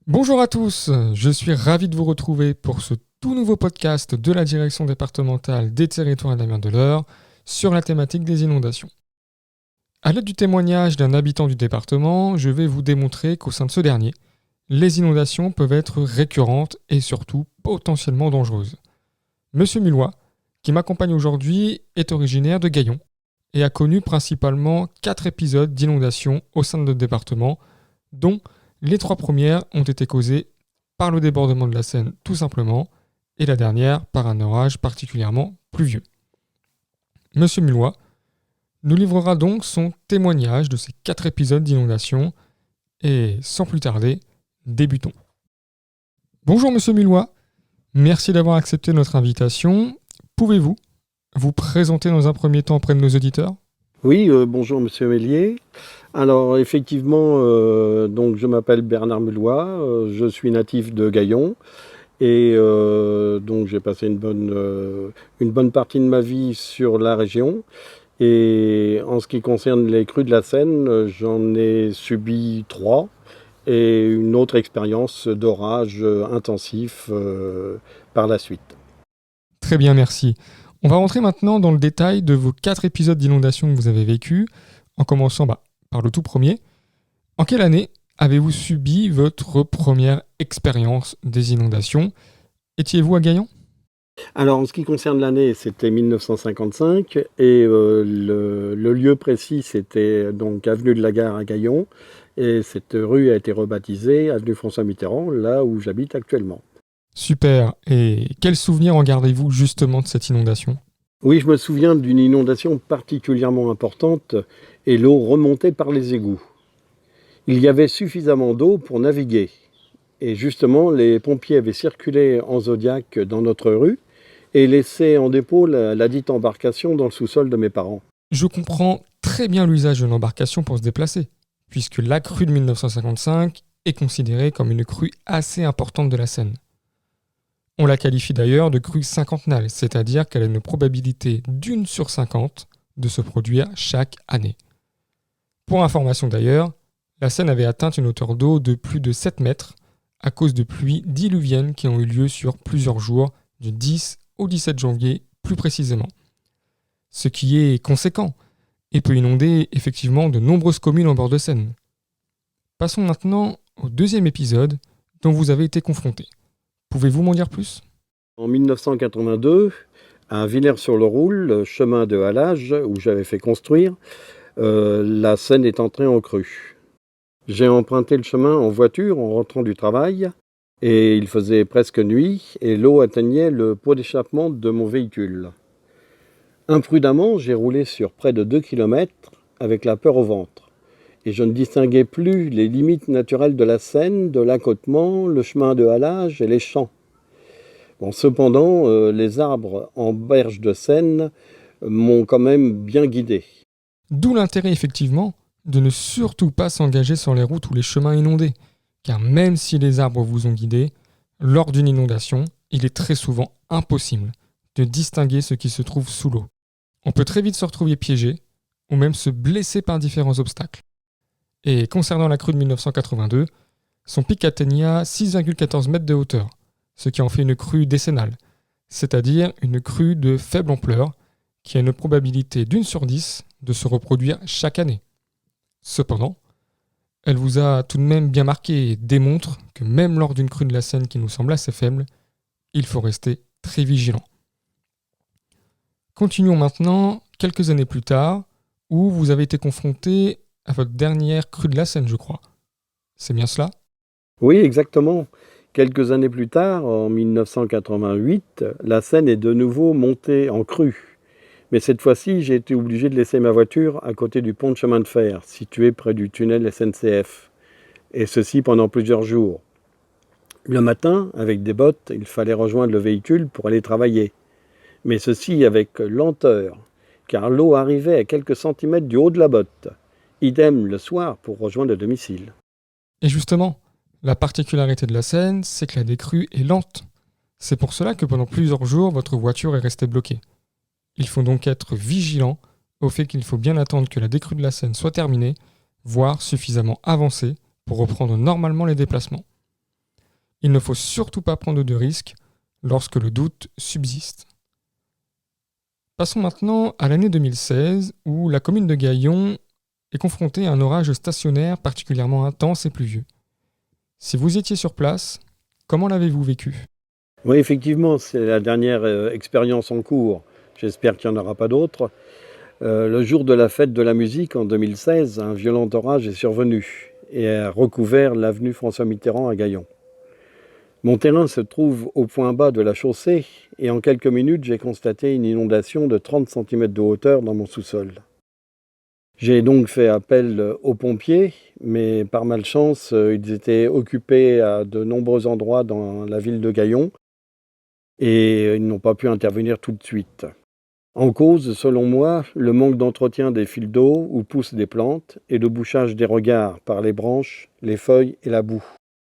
Bonjour à tous, je suis ravi de vous retrouver pour ce tout nouveau podcast de la direction départementale des territoires et de la mer de l'Eure sur la thématique des inondations. À l'aide du témoignage d'un habitant du département, je vais vous démontrer qu'au sein de ce dernier, les inondations peuvent être récurrentes et surtout potentiellement dangereuses. Monsieur Mullois, qui m'accompagne aujourd'hui, est originaire de Gaillon et a connu principalement 4 épisodes d'inondations au sein de notre département, dont les 3 premières ont été causées par le débordement de la Seine tout simplement, et la dernière par un orage particulièrement pluvieux. Monsieur Mullois nous livrera donc son témoignage de ces 4 épisodes d'inondation, et sans plus tarder, débutons. Bonjour Monsieur Mullois, merci d'avoir accepté notre invitation. Pouvez-vous vous présenter dans un premier temps auprès de nos auditeurs ? Oui, bonjour Monsieur Mélier. Alors effectivement, donc je m'appelle Bernard Mullois, je suis natif de Gaillon et donc j'ai passé une bonne partie de ma vie sur la région. Et en ce qui concerne les crues de la Seine, j'en ai subi 3 et une autre expérience d'orage intensif par la suite. Très bien, merci. On va rentrer maintenant dans le détail de vos 4 épisodes d'inondation que vous avez vécus, en commençant par le tout premier. En quelle année avez-vous subi votre première expérience des inondations ? Étiez-vous à Gaillon ? Alors en ce qui concerne l'année, c'était 1955 et le lieu précis, c'était donc avenue de la Gare à Gaillon. Et cette rue a été rebaptisée avenue François Mitterrand, là où j'habite actuellement. Super. Et quels souvenirs en gardez-vous justement de cette inondation ? Oui, je me souviens d'une inondation particulièrement importante et l'eau remontait par les égouts. Il y avait suffisamment d'eau pour naviguer. Et justement, les pompiers avaient circulé en Zodiac dans notre rue et laissé en dépôt la dite embarcation dans le sous-sol de mes parents. Je comprends très bien l'usage de l'embarcation pour se déplacer, puisque la crue de 1955 est considérée comme une crue assez importante de la Seine. On la qualifie d'ailleurs de crue cinquantennale, c'est-à-dire qu'elle a une probabilité d'1 sur 50 de se produire chaque année. Pour information d'ailleurs, la Seine avait atteint une hauteur d'eau de plus de 7 mètres à cause de pluies diluviennes qui ont eu lieu sur plusieurs jours, du 10 au 17 janvier plus précisément. Ce qui est conséquent et peut inonder effectivement de nombreuses communes en bord de Seine. Passons maintenant au deuxième épisode dont vous avez été confronté. Pouvez-vous m'en dire plus ? En 1982, à Villers-sur-le-Roule, chemin de halage où j'avais fait construire, la Seine est entrée en crue. J'ai emprunté le chemin en voiture en rentrant du travail et il faisait presque nuit et l'eau atteignait le pot d'échappement de mon véhicule. Imprudemment, j'ai roulé sur près de 2 km avec la peur au ventre et je ne distinguais plus les limites naturelles de la Seine, de l'accotement, le chemin de halage et les champs. Bon, cependant, les arbres en berge de Seine m'ont quand même bien guidé. D'où l'intérêt effectivement de ne surtout pas s'engager sur les routes ou les chemins inondés, car même si les arbres vous ont guidé, lors d'une inondation, il est très souvent impossible de distinguer ce qui se trouve sous l'eau. On peut très vite se retrouver piégé, ou même se blesser par différents obstacles. Et concernant la crue de 1982, son pic atteignait 6,14 mètres de hauteur, ce qui en fait une crue décennale, c'est-à-dire une crue de faible ampleur, qui a une probabilité d'1 sur 10 de se reproduire chaque année. Cependant, elle vous a tout de même bien marqué et démontre que même lors d'une crue de la Seine qui nous semble assez faible, il faut rester très vigilant. Continuons maintenant, quelques années plus tard, où vous avez été confronté à votre dernière crue de la Seine, je crois. C'est bien cela ? Oui, exactement. Quelques années plus tard, en 1988, la Seine est de nouveau montée en crue. Mais cette fois-ci, j'ai été obligé de laisser ma voiture à côté du pont de chemin de fer, situé près du tunnel SNCF. Et ceci pendant plusieurs jours. Le matin, avec des bottes, il fallait rejoindre le véhicule pour aller travailler. Mais ceci avec lenteur, car l'eau arrivait à quelques centimètres du haut de la botte. Idem le soir pour rejoindre le domicile. Et justement, la particularité de la Seine, c'est que la décrue est lente. C'est pour cela que pendant plusieurs jours, votre voiture est restée bloquée. Il faut donc être vigilant au fait qu'il faut bien attendre que la décrue de la Seine soit terminée, voire suffisamment avancée pour reprendre normalement les déplacements. il ne faut surtout pas prendre de risques lorsque le doute subsiste. Passons maintenant à l'année 2016 où la commune de Gaillon est confrontée à un orage stationnaire particulièrement intense et pluvieux. Si vous étiez sur place, comment l'avez-vous vécu ? Oui, effectivement, c'est la dernière expérience en cours. J'espère qu'il n'y en aura pas d'autres. Le jour de la fête de la musique en 2016, un violent orage est survenu et a recouvert l'avenue François Mitterrand à Gaillon. Mon terrain se trouve au point bas de la chaussée et en quelques minutes, j'ai constaté une inondation de 30 cm de hauteur dans mon sous-sol. J'ai donc fait appel aux pompiers, mais par malchance, ils étaient occupés à de nombreux endroits dans la ville de Gaillon et ils n'ont pas pu intervenir tout de suite. En cause, selon moi, le manque d'entretien des fils d'eau où poussent des plantes et le bouchage des regards par les branches, les feuilles et la boue.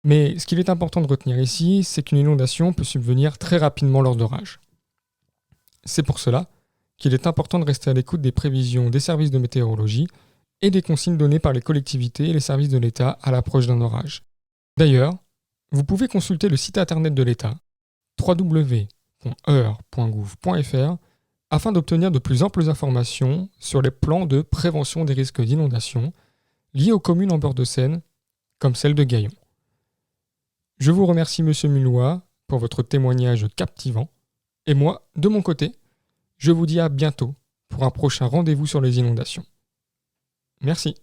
Mais ce qu'il est important de retenir ici, c'est qu'une inondation peut subvenir très rapidement lors d'orages. C'est pour cela qu'il est important de rester à l'écoute des prévisions des services de météorologie et des consignes données par les collectivités et les services de l'État à l'approche d'un orage. D'ailleurs, vous pouvez consulter le site internet de l'État, www.eure.gouv.fr, afin d'obtenir de plus amples informations sur les plans de prévention des risques d'inondation liés aux communes en bord de Seine, comme celle de Gaillon. Je vous remercie, Monsieur Mulloy, pour votre témoignage captivant. Et moi, de mon côté, je vous dis à bientôt pour un prochain rendez-vous sur les inondations. Merci.